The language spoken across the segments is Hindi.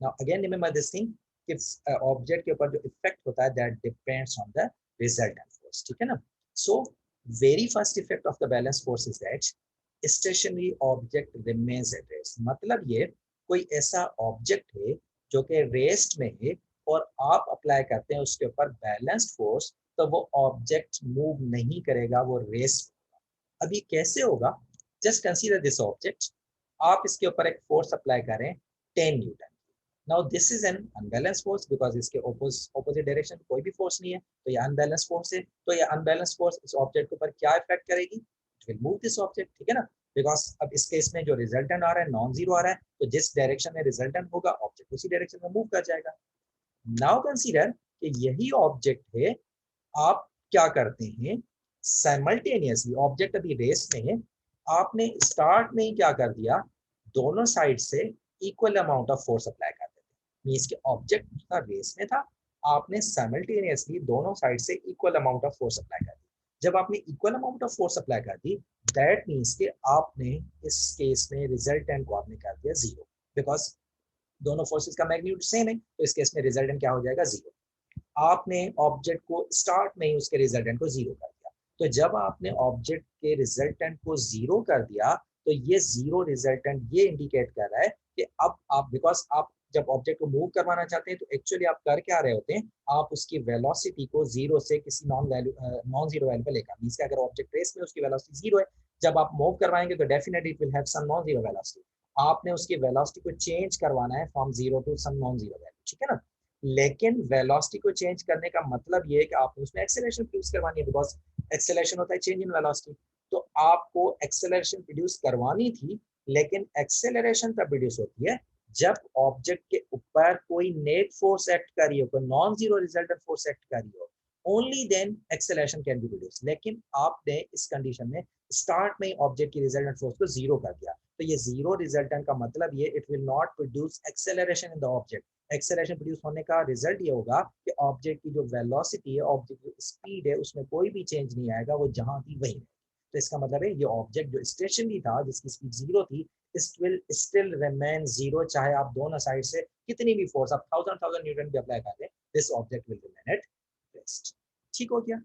Now again remember this thing कि ऑब्जेक्ट के ऊपर जो इफेक्ट होता है that depends on the resultant force, ठीक है ना। So very first effect of the balance force is that stationary object remains at rest. मतलब ये कोई ऐसा ऑब्जेक्ट है जो कि रेस्ट में है और आप अप्लाई करते हैं उसके ऊपर बैलेंस्ड फोर्स, तो वो ऑब्जेक्ट मूव नहीं करेगा, वो रेस्ट। अब ये कैसे होगा? जस्ट कंसीडर दिस ऑब्जेक्ट, आप इसके ऊपर एक फोर्स अप्लाई करें 10 Newton. Now this is an unbalance force because इसके ऑपोजिट डायरेक्शन कोई भी फोर्स नहीं है, तो ये अनबैलेंस फोर्स है। तो ये अनबैलेंस फोर्स इस ऑब्जेक्ट के ऊपर क्या इफेक्ट करेगी? It will move this object, ठीक है ना। बिकॉज अब इस केस में जो रिजल्टेंट आ रहा है नॉन जीरो आ रहा है, तो जिस डायरेक्शन में रिजल्टेंट होगा ऑब्जेक्ट उसी डायरेक्शन में मूव कर जाएगा। नाउ कंसीडर कि यही ऑब्जेक्ट है, आप क्या करते हैं, साइमल्टेनियसली ऑब्जेक्ट अभी रेस में है, आपने स्टार्ट में ही क्या कर दिया, दोनों साइड से equal amount of force apply कर देते। मींस कि ऑब्जेक्ट का रेस में था, आपने साइमल्टेनियसली दोनों साइड से equal amount of force apply कर दी। जब आपने equal amount of force apply कर दी, दैट मीन्स कि आपने इस केस में रिजल्टेंट को आपने कर दिया जीरो, बिकॉज दोनों फोर्सेस का मैग्नीट्यूड सेम है, तो इस केस में रिजल्टेंट क्या हो जाएगा, जीरो। आपने ऑब्जेक्ट को स्टार्ट में ही उसके रिजल्टेंट को जीरो कर दिया। तो जब आपने ऑब्जेक्ट के रिजल्टेंट को जीरो कर दिया, तो ये जीरो रिजल्टेंट ये इंडिकेट कर रहा है कि अब आप, बिकॉज आप जब ऑब्जेक्ट को मूव करवाना चाहते हैं तो एक्चुअली आप कर क्या रहे होते हैं, आप उसकी वेलोसिटी को जीरो से किसी नॉन जीरो वैल्यू पे लेकर, मींस अगर ऑब्जेक्ट रेस में उसकी वेलोसिटी जीरो है, जब आप मूव करवाएंगे तो definitely it will have some non zero velocity. आपने उसकी वेलोसिटी को चेंज करवाना है from zero to some non zero value, ठीक है ना। लेकिन वेलोसिटी को चेंज करने का मतलब ये है कि आपने उसमें एक्सेलरेशन प्रोड्यूस करवानी है, बिकॉज एक्सेलरेशन होता है चेंज इन वेलोसिटी। तो आपको एक्सेलरेशन प्रोड्यूस करवानी थी, लेकिन एक्सेलरेशन तब प्रोड्यूस होती है जब ऑब्जेक्ट के ऊपर कोई नेट फोर्स एक्ट कर रही हो, कोई non zero resultant force act कर रही हो, only then acceleration can be produce. लेकिन आपने इस कंडीशन में स्टार्ट में ऑब्जेक्ट की रिजल्टेंट फोर्स को जीरो कर दिया, तो ये जीरो रिजल्टेंट का मतलब ये it will not produce acceleration in the object. Acceleration produce होने का रिजल्ट ये होगा कि ऑब्जेक्ट की जो वेलोसिटी है, ऑब्जेक्ट की स्पीड है, उसमें कोई भी चेंज नहीं आएगा, वो जहां थी वही। तो इसका मतलब है ये ऑब्जेक्ट जो स्टेशनरी था, जिसकी स्पीड जीरो थी, it will still remain zero, चाहे आप दोनों साइड से कितनी भी फोर्स, आप थाउजेंड न्यूटन भी अप्लाई कर दें, this object will remain at rest. ठीक हो गया।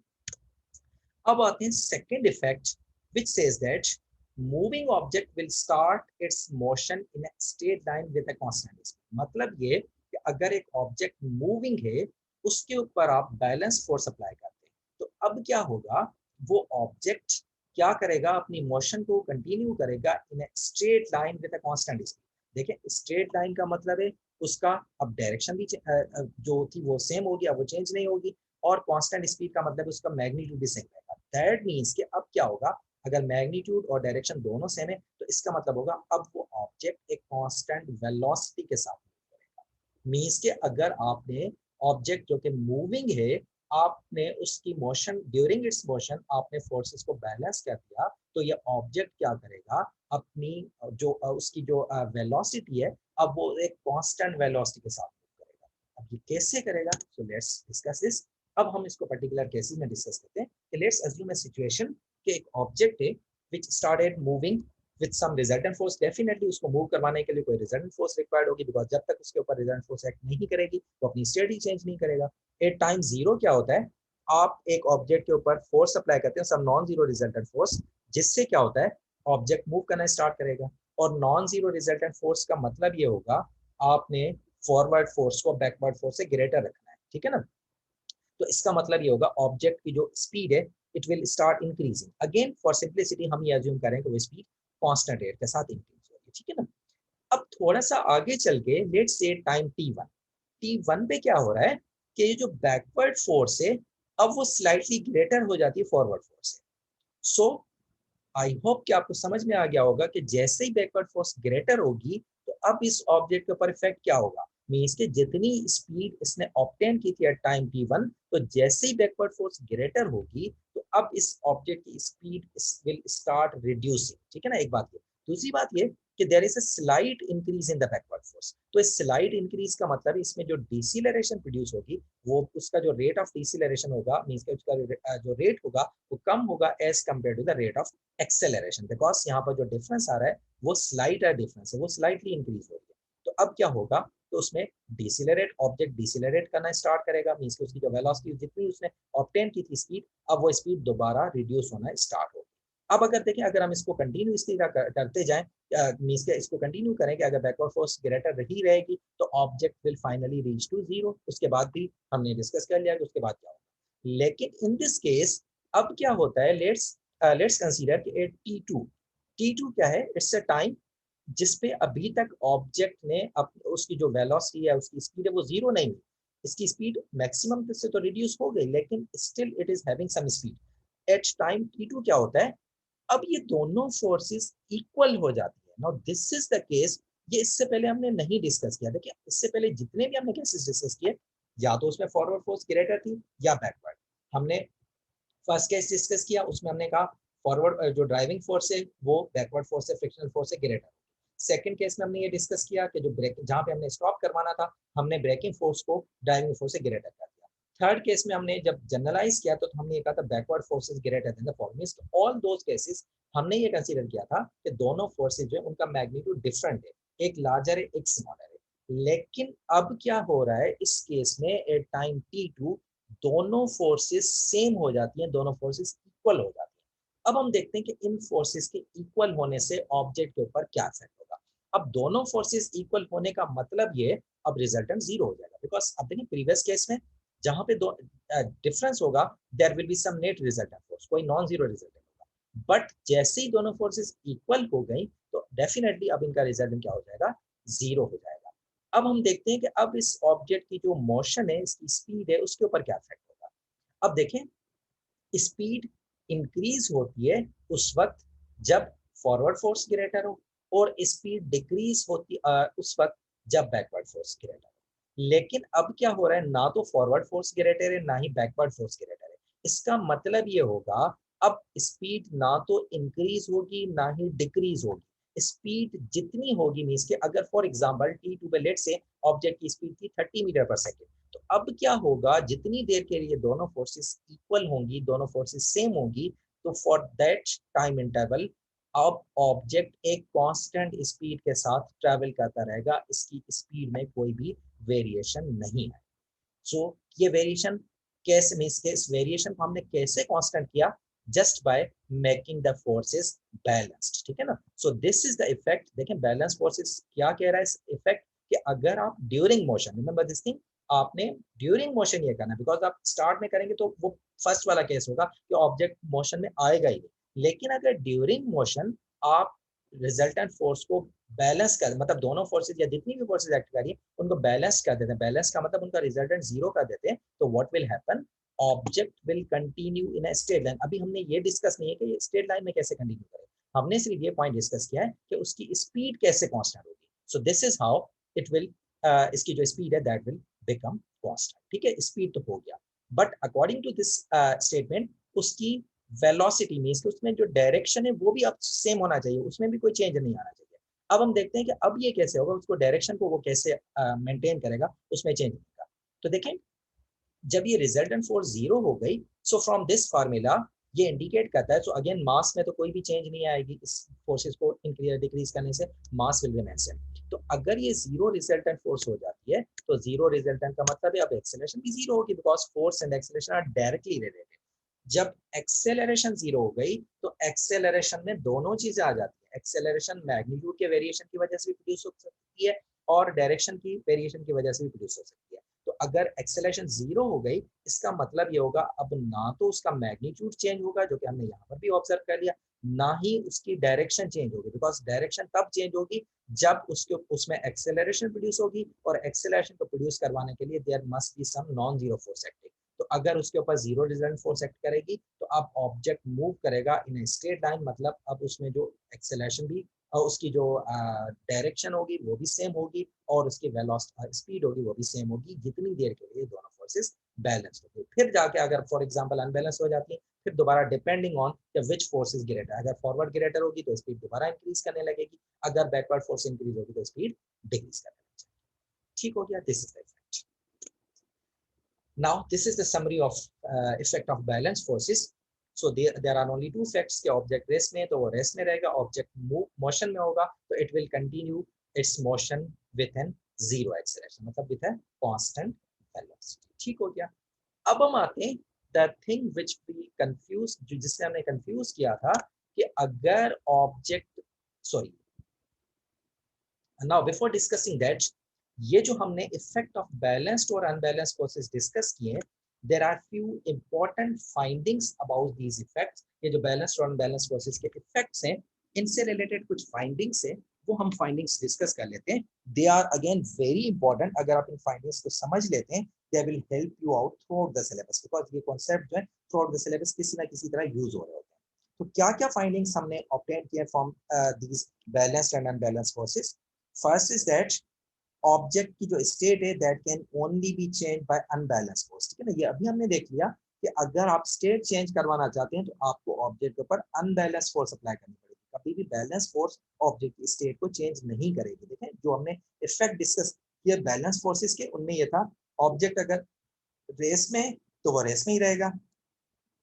अब आते हैं second effect which says that moving object will start it's motion in a straight line with a constant speed. मतलब ये कि अगर एक ऑब्जेक्ट मूविंग है, उसके ऊपर आप बैलेंस फोर्स अप्लाई करते हैं, तो अब क्या होगा, वो ऑब्जेक्ट क्या करेगा, अपनी मोशन को कंटिन्यू करेगा in a straight line with a constant speed. देखिए स्ट्रेट लाइन का मतलब है उसका अब डायरेक्शन भी जो थी वो सेम होगी, अब वो चेंज नहीं होगी, और कांस्टेंट स्पीड का मतलब उसका मैग्नीट्यूड भी सेम रहेगा। दैट मीन्स कि अब क्या होगा, अगर मैग्नीट्यूड और डायरेक्शन दोनों सेम है, तो इसका मतलब होगा अब वो ऑब्जेक्ट एक कांस्टेंट वेलोसिटी के साथ मूव करेगा। मीन्स कि अगर आपने ऑब्जेक्ट जो कि मूविंग है, आपने उसकी मोशन, ड्यूरिंग इट्स मोशन आपने फोर्सेस को बैलेंस कर दिया, तो ये ऑब्जेक्ट क्या करेगा, अपनी जो उसकी जो वेलोसिटी है, अब वो एक कांस्टेंट वेलोसिटी के साथ मूव करेगा। अब ये कैसे करेगा, सो लेट्स डिस्कस दिस। अब हम इसको पर्टिकुलर केसेस में डिस्कस करते हैं कि लेट्स अज्यूम अ सिचुएशन कि एक ऑब्जेक्ट है which started moving with some resultant force. Definitely उसको मूव करवाने के लिए कोई रिजल्टेंट फोर्स रिक्वायर्ड होगी, बिकॉज जब तक उसके ऊपर रिजल्टेंट फोर्स एक्ट नहीं करेगी वो अपनी स्टेट ही चेंज नहीं करेगा। एट टाइम जीरो क्या होता है, आप एक ऑब्जेक्ट के ऊपर फोर्स अप्लाई करते हैं, some non zero resultant force, जिससे क्या होता है, ऑब्जेक्ट मूव करना स्टार्ट करेगा। और नॉन जीरो रिजल्टेंट फोर्स का मतलब ये होगा, आपने फॉरवर्ड फोर्स को बैकवर्ड फोर्स से ग्रेटर रखना है, ठीक है ना। तो इसका मतलब ये होगा ऑब्जेक्ट की जो स्पीड है it will start increasing. Again for simplicity हम ये अज्यूम करें कि वो स्पीड कांस्टेंट रेट के साथ इंक्रीज होगी, ठीक है ना। अब थोड़ा सा आगे चल के let's say time t1, t1 पे क्या हो रहा है कि ये जो बैकवर्ड फोर्स है, अब वो स्लाइटली ग्रेटर हो जाती है फॉरवर्ड फोर्स से। सो आई होप कि आपको समझ में आ गया होगा कि जैसे ही बैकवर्ड फोर्स ग्रेटर होगी, तो अब इस ऑब्जेक्ट के ऊपर इफेक्ट क्या होगा, मींस कि जितनी स्पीड इसने ऑब्टेन की थी एट टाइम t1, तो जैसे ही बैकवर्ड फोर्स ग्रेटर होगी, तो अब इस ऑब्जेक्ट की स्पीड विल स्टार्ट रिड्यूसिंग, ठीक है ना। एक बात ये, दूसरी बात ये कि there is a slight increase in the backward force. तो इस स्लाइट इंक्रीज का मतलब इसमें जो डिसिलरेशन प्रोड्यूस होगी, वो उसका जो रेट ऑफ डिसिलरेशन होगा, मींस कि उसका जो रेट होगा वो कम होगा as compare to the rate of acceleration, because यहाँ पर जो डिफरेंस आ रहा है वो स्लाइटर डिफरेंस है, वो स्लाइटली इंक्रीज हो रही है। तो अब क्या होगा, तो उसमें डिसेलरेट, ऑब्जेक्ट डिसेलरेट करना स्टार्ट करेगा, मींस कि उसकी जो वेलोसिटी जितनी उसने ऑब्टेन की थी स्पीड, अब वो स्पीड दोबारा रिड्यूस होना स्टार्ट होगी। अब अगर देखें, अगर हम इसको कंटिन्यू इस तरह करते जाएं, मींस के इसको कंटिन्यू करें कि अगर बैकवर्ड फोर्स ग्रेटर रही रहेगी तो object will finally reach to zero. उसके बाद भी हमने डिस्कस कर लिया कि उसके बाद क्या होगा। लेकिन इन दिस केस अब क्या होता है, लेट्स कंसीडर कि T2 क्या है, इट्स अ टाइम जिसपे अभी तक ऑब्जेक्ट ने उसकी जो वेलोसिटी है, उसकी स्पीड है, वो जीरो नहीं हुई। इसकी स्पीड मैक्सिमम से तो रिड्यूस हो गई, लेकिन still it is having some speed. At time T2 क्या होता है, अब ये दोनों फोर्सेस इक्वल हो जाती है। Now this is the case, ये इससे पहले हमने नहीं डिस्कस किया। देखिए, इससे पहले जितने भी हमने केसेस डिस्कस किए, या तो उसमें फॉरवर्ड फोर्स ग्रेटर थी या बैकवर्ड। हमने फर्स्ट केस डिस्कस किया, उसमें हमने कहा फॉरवर्ड जो ड्राइविंग फोर्स है वो बैकवर्ड फोर्स है, फ्रिक्शनल फोर्स है ग्रेटर। सेकंड केस में हमने ये डिस्कस किया कि जो ब्रेक, जहां पे हमने स्टॉप करवाना था, हमने ब्रेकिंग फोर्स को ड्राइविंग फोर्स से ग्रेटर कर दिया। थर्ड केस में हमने जब जनरलाइज किया तो हमने ये कहा था backward forces greater than the forward. तो ऑल दोस केसेस हमने ये कंसीडर किया था कि दोनों फोर्सेस जो है उनका मैग्नीट्यूड डिफरेंट है, एक लार्जर है एक स्मॉलर है। लेकिन अब क्या हो रहा है इस केस में, एट टाइम T2 दोनों फोर्सेस सेम हो जाती हैं, दोनों फोर्सेस इक्वल हो जाती हैं। अब हम देखते हैं कि इन फोर्सेस के इक्वल होने से ऑब्जेक्ट के ऊपर क्या इफेक्ट होगा। अब दोनों फोर्सेस इक्वल होने का मतलब ये, अब रिजल्टेंट जीरो हो जाएगा। बिकॉज अब देखिए प्रीवियस केस में जहां पे दो डिफरेंस होगा, there will be some net resultant force, कोई नॉन जीरो रिजल्टेंट होगा। बट जैसे ही दोनों फोर्सेस इक्वल हो गई तो डेफिनेटली अब इनका रिजल्टेंट क्या हो जाएगा, जीरो हो जाएगा। अब हम देखते हैं कि अब इस ऑब्जेक्ट की जो मोशन है, इसकी स्पीड है, उसके ऊपर क्या इफेक्ट होगा। अब देखें, स्पीड इंक्रीज होती है उस वक्त जब फॉरवर्ड फोर्स ग्रेटर हो, और स्पीड डिक्रीज होती उस वक्त जब बैकवर्ड फोर्स ग्रेटर हो। लेकिन अब क्या हो रहा है, ना तो फॉरवर्ड फोर्स ग्रेटर है ना ही बैकवर्ड फोर्स ग्रेटर है। इसका मतलब ये होगा, अब स्पीड ना तो इंक्रीज होगी ना ही डिक्रीज होगी। स्पीड जितनी होगी, मींस के अगर फॉर एग्जांपल T2 पे लेट से ऑब्जेक्ट की स्पीड थी 30 मीटर पर सेकेंड, तो अब क्या होगा, जितनी देर के लिए दोनों फोर्सेस इक्वल होंगी, दोनों फोर्सेस सेम होंगी, तो फॉर दैट टाइम इंटरवल अब ऑब्जेक्ट एक कांस्टेंट स्पीड के साथ ट्रैवल करता रहेगा, इसकी स्पीड में कोई भी वेरिएशन नहीं है। सो ये वेरिएशन कैसे, मींस के इस वेरिएशन को हमने कैसे कांस्टेंट किया, just by making the forces balanced, ठीक है ना। So this is the effect. देखें बैलेंस फोर्सेस क्या कह रहा है इस इफेक्ट, कि अगर आप during motion, remember this thing, आपने ड्यूरिंग मोशन ये करना है, बिकॉज आप स्टार्ट में करेंगे तो वो फर्स्ट वाला केस होगा कि ऑब्जेक्ट मोशन में आएगा ही। लेकिन अगर ड्यूरिंग मोशन आप रिजल्टेंट फोर्स को बैलेंस कर, मतलब दोनों फोर्सेज या जितनी भी फोर्सेज एक्ट करिए उनको बैलेंस कर देते हैं, बैलेंस का मतलब उनका रिजल्टेंट जीरो कर देते हैं, तो what will happen, object will continue in a straight line. अभी हमने ये डिस्कस नहीं है कि स्ट्रेट लाइन में कैसे कंटिन्यू करें, हमने सिर्फ ये पॉइंट डिस्कस किया है कि उसकी स्पीड कैसे कांस्टेंट होगी। So this is how it will, इसकी जो स्पीड है दैट विल बिकम कांस्टेंट, ठीक है। स्पीड तो हो गया, but according to this statement उसकी वेलोसिटी मींस कि उसमें जो डायरेक्शन है वो भी अब सेम होना चाहिए, उसमें भी कोई चेंज नहीं आना चाहिए। अब हम देखते हैं कि अब ये कैसे होगा, उसको डायरेक्शन को वो कैसे मेंटेन करेगा, उसमें चेंज होगा। तो देखें, जब ये रिजल्टेंट फोर्स जीरो हो गई, सो फ्रॉम दिस फार्मूला ये इंडिकेट करता है, सो अगेन मास में तो कोई भी चेंज नहीं आएगी, इस फोर्सेस को इंक्रीज डिक्रीज करने से मास विल रिमेन सेम। तो अगर ये जीरो रिजल्टेंट फोर्स हो जाती है, तो जीरो रिजल्टेंट का मतलब है अब एक्सेलरेशन भी जीरो होगी, because force and acceleration are directly related. जब एक्सेलरेशन जीरो हो गई तो एक्सेलरेशन में दोनों चीजें आ जाती है, एक्सेलरेशन मैग्नीट्यूड के वेरिएशन की वजह से भी प्रोड्यूस हो सकती है और डायरेक्शन की वेरिएशन की वजह से भी प्रोड्यूस हो सकती है। तो अगर एक्सेलरेशन जीरो हो गई, इसका मतलब ये होगा अब ना तो उसका मैग्नीट्यूड चेंज होगा, जो कि हमने यहाँ पर भी ऑब्जर्व कर लिया, ना ही उसकी डायरेक्शन चेंज होगी, बिकॉज डायरेक्शन तब चेंज होगी जब उसके उसमें एक्सेलरेशन प्रोड्यूस होगी, और एक्सेलरेशन को प्रोड्यूस करवाने के लिए there must be some non zero force acting. तो अगर उसके ऊपर जीरो रिजल्टेंट फोर्स एक्ट करेगी तो अब ऑब्जेक्ट मूव करेगा इन ए स्ट्रेट लाइन, मतलब अब उसमें जो एक्सेलरेशन भी और उसकी जो डायरेक्शन होगी वो भी सेम होगी, और उसकी वेलोसिटी स्पीड होगी वो भी सेम होगी, जितनी देर के लिए दोनों फोर्सेस बैलेंस होगी। फिर जाके अगर फॉर एग्जांपल अनबैलेंस हो जाती है, फिर दोबारा depending on which force is greater, अगर फॉरवर्ड ग्रेटर होगी तो स्पीड दोबारा इंक्रीज करने लगेगी, अगर बैकवर्ड फोर्स इंक्रीज होगी तो स्पीड डिक्रीज करने लगेगी। ठीक हो गया, this is the effect. Now this is the summary of effect of balance forces. So there are only two effects कि ऑब्जेक्ट रेस्ट में तो वो रेस्ट में रहेगा, ऑब्जेक्ट मोशन में होगा तो it will continue its motion with an zero acceleration, मतलब विद अ कांस्टेंट वेलोसिटी। ठीक हो गया। अब हम आते हैं the thing which we confuse, जिससे हमने कंफ्यूज किया था कि अगर object, sorry, now before discussing that, ये जो हमने इफेक्ट ऑफ बैलेंस्ड और अनबैलेंस्ड फोर्सेस डिस्कस किए, there are few important findings about these effects. ये जो बैलेंस्ड और अनबैलेंस्ड फोर्सेस के इफेक्ट्स हैं, इनसे रिलेटेड कुछ फाइंडिंग्स है, वो हम फाइंडिंग्स डिस्कस कर लेते हैं। They are again very important. अगर आप इन फाइंडिंग्स को समझ लेते हैं, they will help you out throughout the syllabus, because ये कॉन्सेप्ट जो है थ्रू आउट द सिलेबस किसी ना किसी तरह यूज हो रहे होते हैं। तो क्या क्या फाइंडिंग्स हमने ऑब्टेन किए from these balanced and unbalanced forces? First is that object की जो स्टेट है that can only B change bye unbalanced force. ठीक है ना, ये अभी हमने देख लिया कि अगर आप स्टेट चेंज करवाना चाहते हैं तो आपको ऑब्जेक्ट के ऊपर अनबैलेंस्ड फोर्स अप्लाई करनी पड़ेगी। कभी भी बैलेंस फोर्स ऑब्जेक्ट की स्टेट को चेंज नहीं करेगी। देखें, जो हमने इफेक्ट डिस्कस किए बैलेंस फोर्सेस के, उनमें ये था ऑब्जेक्ट अगर रेस में तो वो रेस में ही रहेगा,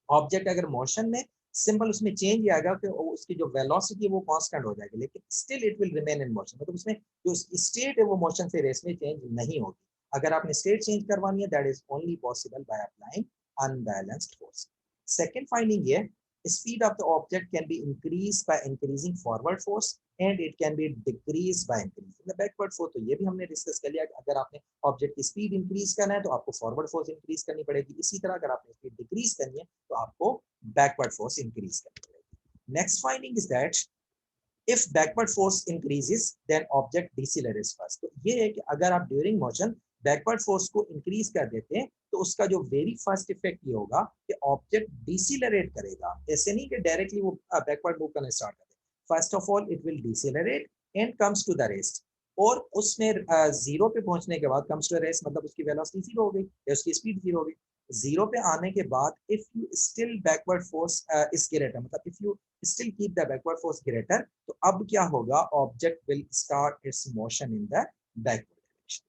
ऑब्जेक्ट अगर मोशन में, सिंपल उसमें चेंज आएगा कि उसकी जो वेलोसिटी है वो कांस्टेंट हो जाएगी, लेकिन still it will remain in motion, मतलब उसमें जो स्टेट है वो मोशन से रेस में चेंज नहीं होगी। अगर आपने स्टेट चेंज करवानी है, that is only possible by applying unbalanced force. Second finding ये, speed of the object can be increased by increasing forward force and it can be decreased by increasing the backward force। तो ये भी हमने डिस्कस कर लिया कि अगर आपने ऑब्जेक्ट की स्पीड इंक्रीज करना है तो आपको फॉरवर्ड फोर्स इंक्रीज करनी पड़ेगी, इसी तरह अगर आपने स्पीड डिक्रीज करनी है तो आपको बैकवर्ड फोर्स इंक्रीज करनी पड़ेगी। Next finding is that if backward force increases then object decelerates first। तो ये है कि अगर आप ड्यूरिंग मोशन बैकवर्ड फोर्स को इंक्रीज कर देते हैं तो उसका जो वेरी फर्स्ट इफेक्ट ये होगा कि ऑब्जेक्ट डिसेलरेट करेगा। ऐसे नहीं कि डायरेक्टली वो बैकवर्ड मूव करना स्टार्ट करे। First of all it will decelerate and comes to the rest, और उसमें जीरो पे पहुंचने के बाद कम्स टू द रेस्ट, मतलब उसकी वेलोसिटी जीरो हो गई या उसकी स्पीड जीरो हो गई। जीरो पे आने के बाद if you still backward force is greater, मतलब if you still keep the backward force greater, तो अब क्या होगा, object will start its motion in the backward direction।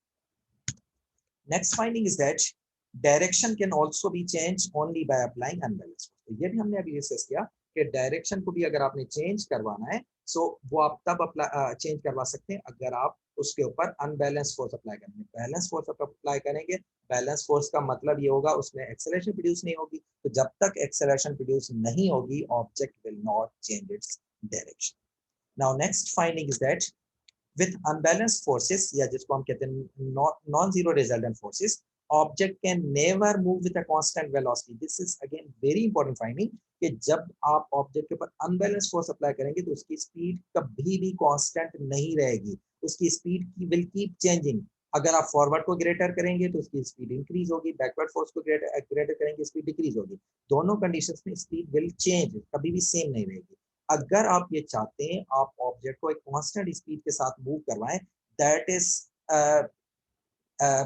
Next finding is that direction can also be changed only by applying unbalanced force। तो ये भी हमने अभी डिस्कस किया कि डायरेक्शन को भी अगर आपने चेंज करवाना है, सो वो आप तब अप्लाई चेंज करवा सकते हैं अगर आप उसके ऊपर अनबैलेंस फोर्स अप्लाई करेंगे। बैलेंस फोर्स अप्लाई करेंगे, बैलेंस फोर्स का मतलब ये होगा उसमें एक्सेलरेशन प्रोड्यूस नहीं होगी, तो जब तक एक्सेलरेशन प्रोड्यूस नहीं होगी object will not change its direction. Now next finding is that with unbalanced forces, या जिसको हम कहते हैं non zero resultant forces, object can never move with a constant velocity. This is again very important finding कि जब आप ऑब्जेक्ट के ऊपर अनबैलेंस फोर्स अप्लाई करेंगे तो उसकी स्पीड कभी भी कांस्टेंट नहीं रहेगी, उसकी स्पीड की विल कीप चेंजिंग। अगर आप फॉरवर्ड को ग्रेटर करेंगे तो उसकी स्पीड इंक्रीज होगी, बैकवर्ड फोर्स को ग्रेटर करेंगे स्पीड डिक्रीज होगी। दोनों कंडीशंस में स्पीड विल चेंज, कभी भी सेम नहीं रहेगी। अगर आप ये चाहते हैं आप ऑब्जेक्ट को एक कांस्टेंट स्पीड के साथ मूव करवाएं, दैट इज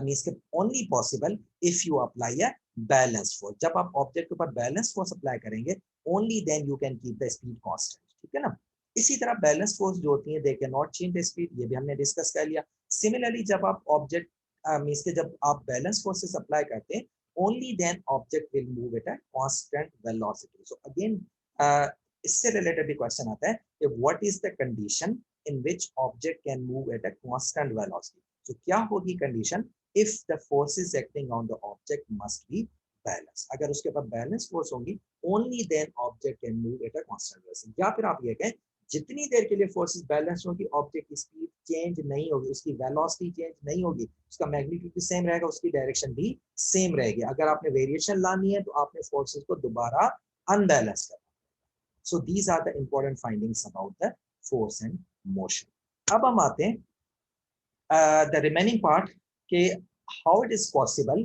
मींस के only possible if you apply a balance force. जब आप ऑब्जेक्ट के ऊपर बैलेंस फोर्स अप्लाई करेंगे, only then you can keep the speed constant. ठीक है ना। इसी तरह बैलेंस फोर्स जो होती है they can not change the speed, ये भी हमने डिस्कस कर लिया। सिमिलरली जब आप ऑब्जेक्ट मींस के जब आप बैलेंस फोर्सेस अप्लाई करते हैं, only then object will move at a constant velocity. So again इससे रिलेटेड भी क्वेश्चन आता है कि what is the condition in which object can move at a constant velocity. तो क्या होगी condition, if the forces acting on the object must be balance. अगर उसके ऊपर बैलेंस फोर्स होगी, only then object can move at a constant velocity. या फिर आप ये कहें जितनी देर के लिए फोर्सेस बैलेंस होगी, ऑब्जेक्ट की स्पीड चेंज नहीं होगी, उसकी वेलोसिटी चेंज नहीं होगी, उसका मैग्नीट्यूड भी सेम रहेगा, उसकी डायरेक्शन भी सेम रहेगी। अगर आपने वेरिएशन लानी है तो आपने फोर्सेस को दोबारा अनबैलेंस करना। So these are the important findings about the force and motion। अब हम आते हैं the remaining part के how it is possible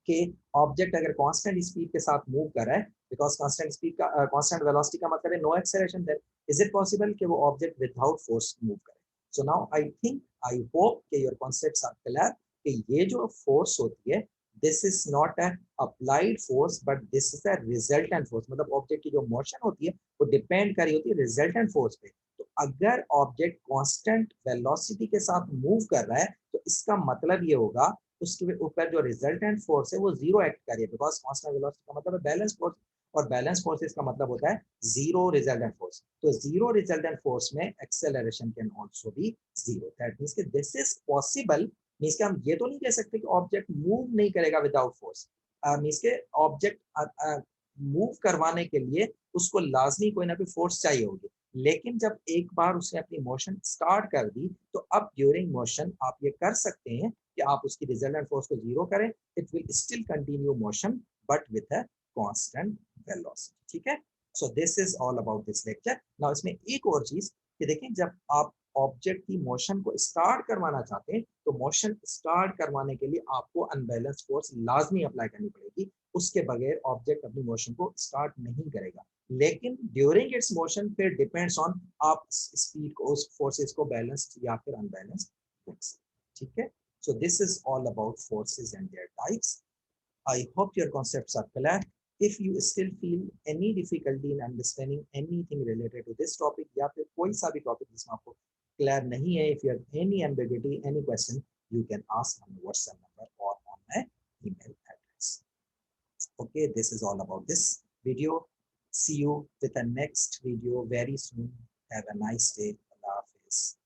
कि ऑब्जेक्ट अगर कांस्टेंट स्पीड के साथ मूव कर रहा है, बिकॉज कांस्टेंट स्पीड का कांस्टेंट वेलोसिटी का मतलब है no acceleration, then is it possible कि वो ऑब्जेक्ट विदाउट फोर्स मूव करे। So now I think I hope कि योर कॉन्सेप्ट्स आर क्लियर कि ये जो फोर्स होती है this is not a applied force but this is a resultant force. मतलब ऑब्जेक्ट की जो मोशन होती है वो डिपेंड कर रही होती है रिजल्टेंट फोर्स पे। तो अगर ऑब्जेक्ट कांस्टेंट वेलोसिटी के साथ मूव कर रहा है तो इसका मतलब ये होगा उसके ऊपर जो रिजल्टेंट फोर्स है वो जीरो एक्ट कर रही है, बिकॉज कांस्टेंट वेलोसिटी का मतलब है बैलेंस फोर्स। और बैलेंस फोर्सेस का मतलब होता है जीरो रिजल्टेंट फोर्स। तो जीरो रिजल्टेंट फोर्स में acceleration can also be zero. That means कि दिस इज पॉसिबल, मींस कि हम ये तो नहीं कह सकते कि ऑब्जेक्ट मूव नहीं करेगा विदाउट फोर्स। मींस के ऑब्जेक्ट मूव करवाने के लिए उसको लाजमी कोई ना कोई फोर्स चाहिए होगी, लेकिन जब एक बार उसने अपनी मोशन स्टार्ट कर दी तो अब ड्यूरिंग मोशन आप ये कर सकते हैं कि आप उसकी रिजल्टेंट फोर्स को जीरो करें, it will still continue motion but with a constant velocity. ठीक है, so this is all about this lecture. Now इसमें एक और चीज कि देखें, जब आप ऑब्जेक्ट की मोशन को स्टार्ट करवाना चाहते हैं तो मोशन स्टार्ट करवाने के लिए आपको अनबैलेंस फोर्स लाजमी अप्लाई करनी पड़ेगी, उसके बगैर ऑब्जेक्ट अपनी मोशन को स्टार्ट नहीं करेगा। लेकिन ड्यूरिंग इट्स मोशन फिर डिपेंड्स ऑन आप स्पीड को, उस फोर्सेस को बैलेंस या फिर अनबैलेंस रख सकते। ठीक है, so this is all about forces and their types. I hope your concepts are clear. If you still feel any difficulty in understanding anything related to this topic या फिर कोई सा भी टॉपिक जिसमें आपको क्लियर नहीं है, if you have any ambiguity, any question, you can ask on WhatsApp number or on my email address. Okay, this is all about this video. See you with the next video very soon. Have a nice day. Allah Hafiz.